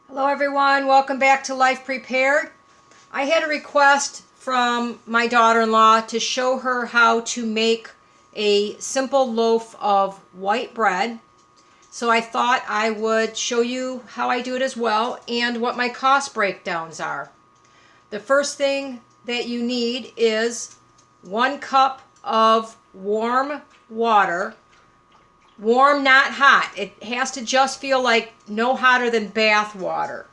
Hello everyone, welcome back to Life Prepared. I had a request from my daughter-in-law to show her how to make a simple loaf of white bread. So I thought I would show you how I do it as well and what my cost breakdowns are. The first thing that you need is 1 cup of warm water. Warm, not hot. It has to just feel like no hotter than bath water.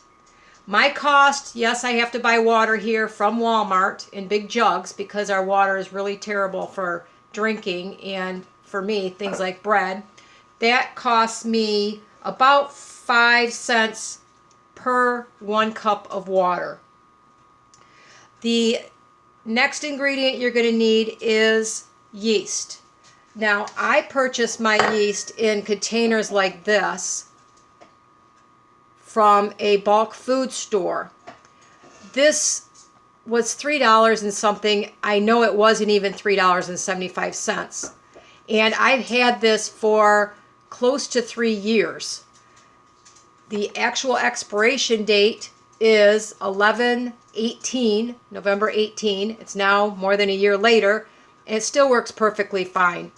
My cost, yes, I have to buy water here from Walmart in big jugs because our water is really terrible for drinking and for me, things like bread. That costs me about 5 cents per 1 cup of water. The next ingredient you're going to need is yeast. Now, I purchased my yeast in containers like this from a bulk food store. This was $3 and something. I know it wasn't even $3.75. And I've had this for close to 3 years. The actual expiration date is 11/18, November 18. It's now more than a year later, and it still works perfectly fine.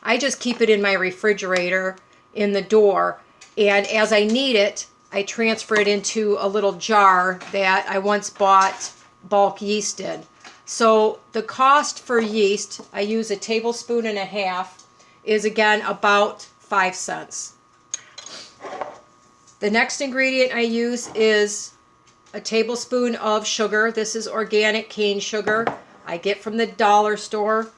I just keep it in my refrigerator in the door, and as I need it, I transfer it into a little jar that I once bought bulk yeast in. So the cost for yeast, I use 1.5 tablespoons, is again about 5 cents. The next ingredient I use is 1 tablespoon of sugar. This is organic cane sugar I get from the dollar store.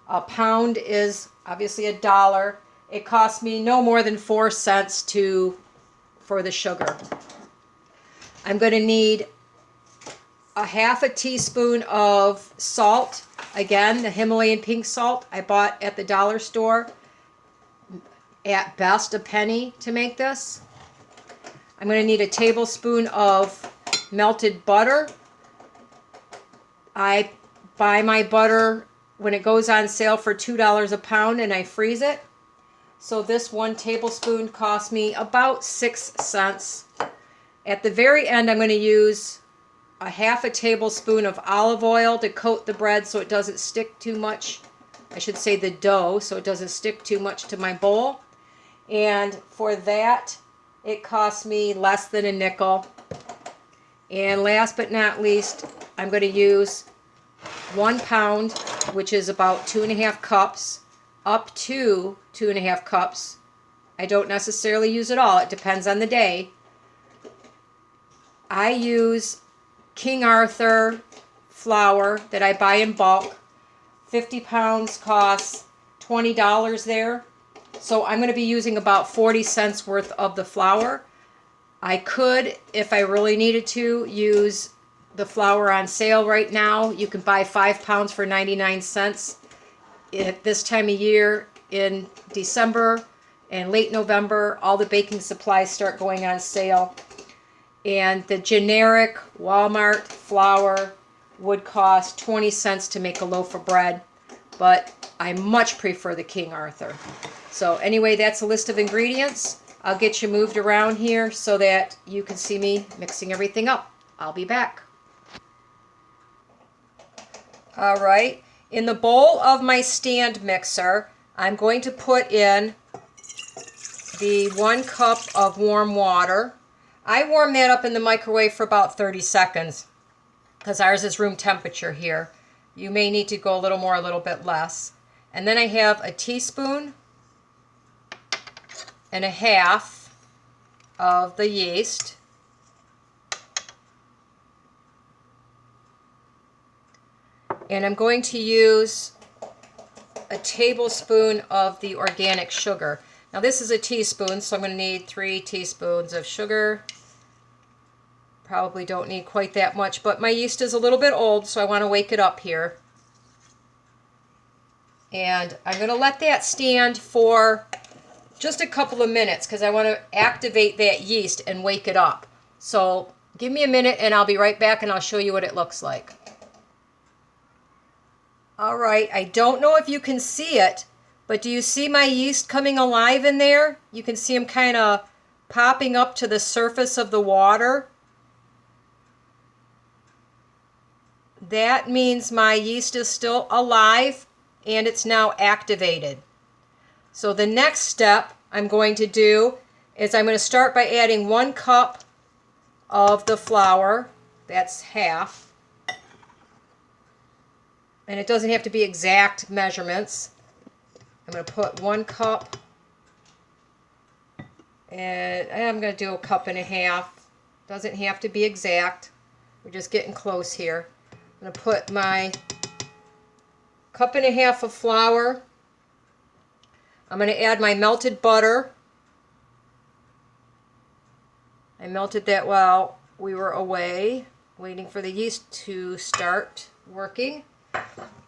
A pound is obviously $1. It costs me no more than 4 cents for the sugar. I'm going to need 1/2 teaspoon of salt. Again, the Himalayan pink salt I bought at the dollar store. At best, a penny to make this. I'm going to need 1 tablespoon of melted butter. I buy my butter when it goes on sale for $2 a pound and I freeze it. So this 1 tablespoon cost me about 6 cents. At the very end, I'm going to use 1/2 tablespoon of olive oil to coat the bread so it doesn't stick too much. I should say the dough, so it doesn't stick too much to my bowl. And for that, it cost me less than a nickel. And last but not least, I'm going to use 1 pound, which is about 2.5 cups, up to 2.5 cups. I don't necessarily use it all. It depends on the day. I use King Arthur flour that I buy in bulk. 50 pounds costs $20 there. So I'm going to be using about 40 cents worth of the flour. I could, if I really needed to, use the flour on sale right now. You can buy 5 pounds for 99 cents. At this time of year, in December and late November, all the baking supplies start going on sale. And the generic Walmart flour would cost 20 cents to make a loaf of bread, but I much prefer the King Arthur. So anyway, that's a list of ingredients. I'll get you moved around here so that you can see me mixing everything up. I'll be back. All right, in the bowl of my stand mixer, I'm going to put in the 1 cup of warm water. I warm that up in the microwave for about 30 seconds because ours is room temperature here. You may need to go a little more, a little bit less. And then I have 1.5 teaspoons of the yeast. And I'm going to use 1 tablespoon of the organic sugar. Now this is a teaspoon, so I'm going to need 3 teaspoons of sugar. Probably don't need quite that much, but my yeast is a little bit old, so I want to wake it up here. And I'm going to let that stand for just a couple of minutes because I want to activate that yeast and wake it up. So give me a minute and I'll be right back and I'll show you what it looks like. All right, I don't know if you can see it, but do you see my yeast coming alive in there? You can see them kind of popping up to the surface of the water, that means my yeast is still alive and it's now activated. So the next step I'm going to do is I'm going to start by adding 1 cup of the flour. That's half. And it doesn't have to be exact measurements. I'm going to put 1 cup, and I'm going to do 1.5 cups. Doesn't have to be exact. We're just getting close here. I'm going to put my 1.5 cups of flour. I'm going to add my melted butter. I melted that while we were away, waiting for the yeast to start working.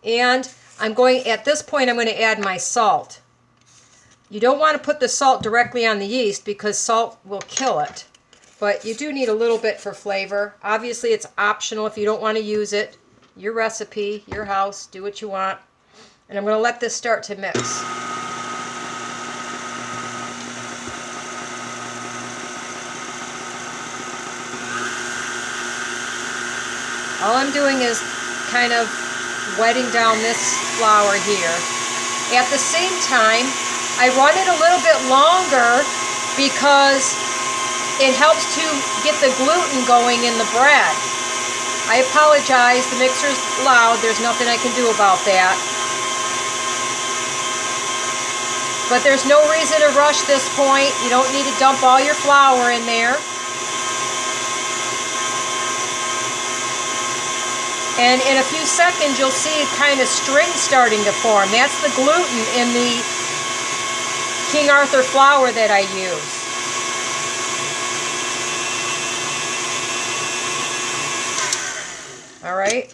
And at this point, I'm going to add my salt. You don't want to put the salt directly on the yeast because salt will kill it. But you do need a little bit for flavor. Obviously, it's optional if you don't want to use it. Your recipe, your house, do what you want. And I'm going to let this start to mix. All I'm doing is kind of wetting down this flour here. At the same time, I run it a little bit longer because it helps to get the gluten going in the bread. I apologize, the mixer's loud. There's nothing I can do about that. But there's no reason to rush this point. You don't need to dump all your flour in there. And in a few seconds, you'll see kind of string starting to form. That's the gluten in the King Arthur flour that I use. All right.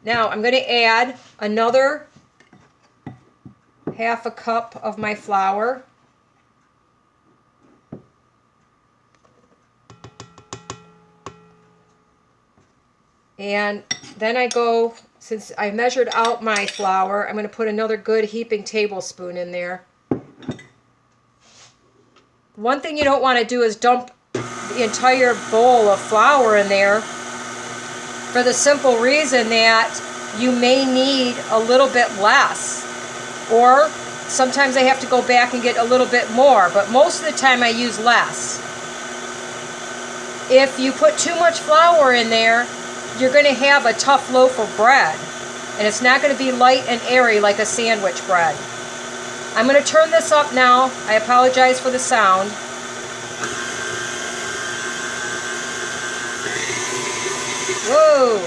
Now I'm going to add another 1/2 cup of my flour. And then since I measured out my flour, I'm going to put another good heaping tablespoon in there. One thing you don't want to do is dump the entire bowl of flour in there, for the simple reason that you may need a little bit less. Or sometimes I have to go back and get a little bit more, but most of the time I use less. If you put too much flour in there, you're going to have a tough loaf of bread, and it's not going to be light and airy like a sandwich bread. I'm going to turn this up now. I apologize for the sound. Whoa!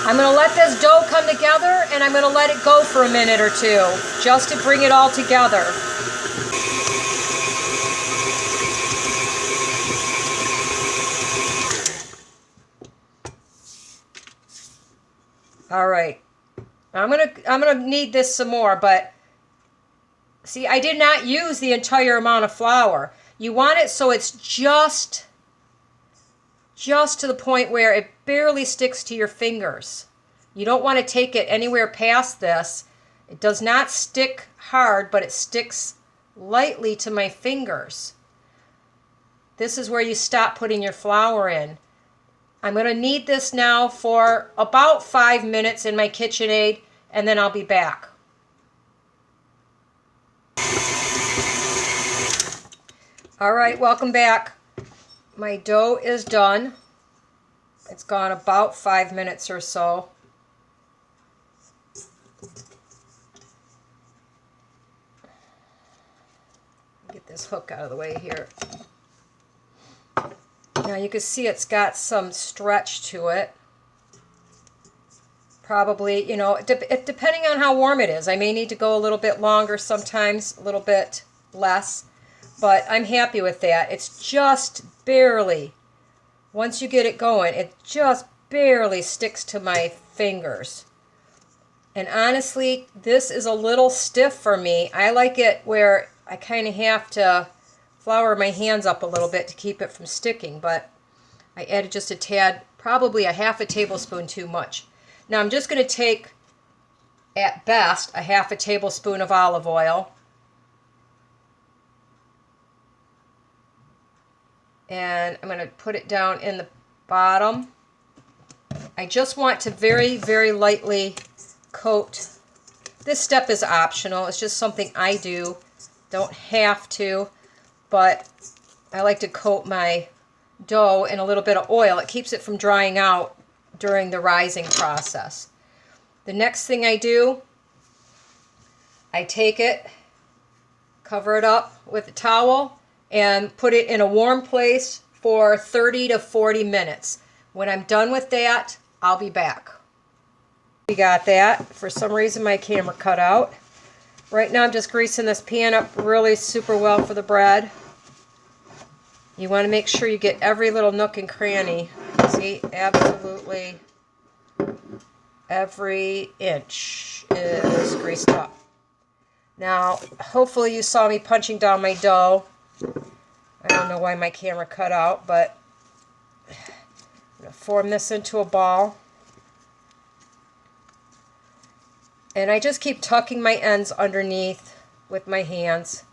I'm going to let this dough come together, and I'm going to let it go for a minute or two, just to bring it all together. All right, I'm gonna knead this some more, but see, I did not use the entire amount of flour. You want it so it's just to the point where it barely sticks to your fingers. You don't want to take it anywhere past this. It does not stick hard, but it sticks lightly to my fingers. This is where you stop putting your flour in. I'm going to knead this now for about 5 minutes in my KitchenAid, and then I'll be back. All right, welcome back. My dough is done. It's gone about 5 minutes or so. Get this hook out of the way here. Now you can see it's got some stretch to it. Probably, you know, depending on how warm it is. I may need to go a little bit longer sometimes, a little bit less. But I'm happy with that. It's just barely, once you get it going, it just barely sticks to my fingers. And honestly, this is a little stiff for me. I like it where I kind of have to flour my hands up a little bit to keep it from sticking, but I added just a tad, probably a 1/2 tablespoon too much. Now I'm just going to take at best, a half a tablespoon of olive oil. And I'm going to put it down in the bottom. I just want to very, very lightly coat. This step is optional. It's just something I do. Don't have to, but I like to coat my dough in a little bit of oil. It keeps it from drying out during the rising process. The next thing I do, I take it, cover it up with a towel, and put it in a warm place for 30 to 40 minutes. When I'm done with that, I'll be back. We got that. For some reason my camera cut out. Right now I'm just greasing this pan up really super well for the bread. You want to make sure you get every little nook and cranny. See, absolutely every inch is greased up. Now, hopefully you saw me punching down my dough. I don't know why my camera cut out, but I'm going to form this into a ball. And I just keep tucking my ends underneath with my hands.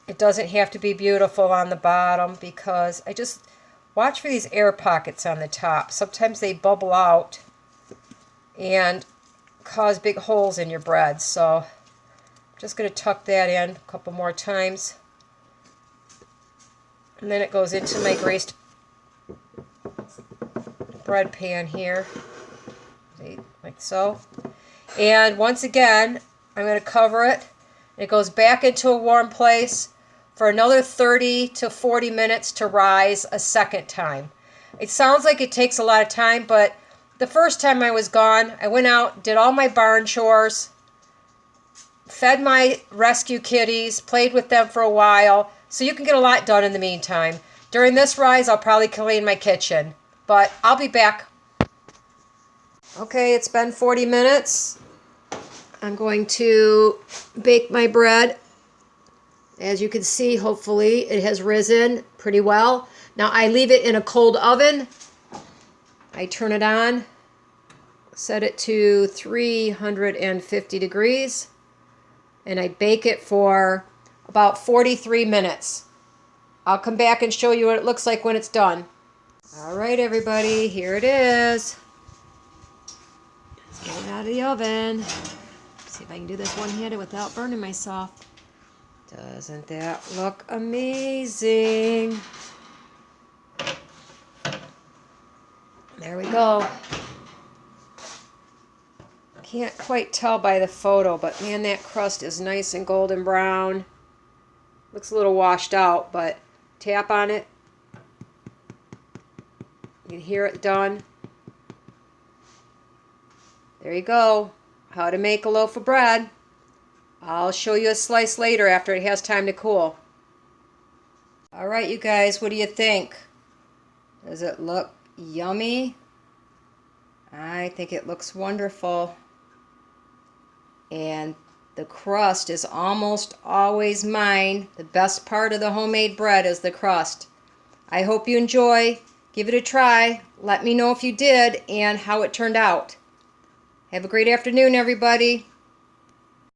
It doesn't have to be beautiful on the bottom because I just watch for these air pockets on the top. Sometimes they bubble out and cause big holes in your bread. So I'm just going to tuck that in a couple more times. And then it goes into my greased bread pan here. See, like so. And once again, I'm going to cover it. It goes back into a warm place for another 30 to 40 minutes to rise a second time. It sounds like it takes a lot of time, but the first time I was gone, I went out, did all my barn chores, fed my rescue kitties, played with them for a while, so you can get a lot done in the meantime. During this rise, I'll probably clean my kitchen, but I'll be back. Okay, it's been 40 minutes. I'm going to bake my bread. As you can see, hopefully it has risen pretty well. Now I leave it in a cold oven. I turn it on, set it to 350 degrees, and I bake it for about 43 minutes. I'll come back and show you what it looks like when it's done. All right, everybody, here it is. Let's get it out of the oven. See if I can do this one-handed without burning myself. Doesn't that look amazing? There we go. Can't quite tell by the photo, but man, that crust is nice and golden brown. Looks a little washed out, but tap on it. You can hear it done. There you go. How to make a loaf of bread. I'll show you a slice later after it has time to cool. Alright, you guys, what do you think? Does it look yummy? I think it looks wonderful. And the crust is almost always mine. The best part of the homemade bread is the crust. I hope you enjoy. Give it a try. Let me know if you did and how it turned out. Have a great afternoon, everybody.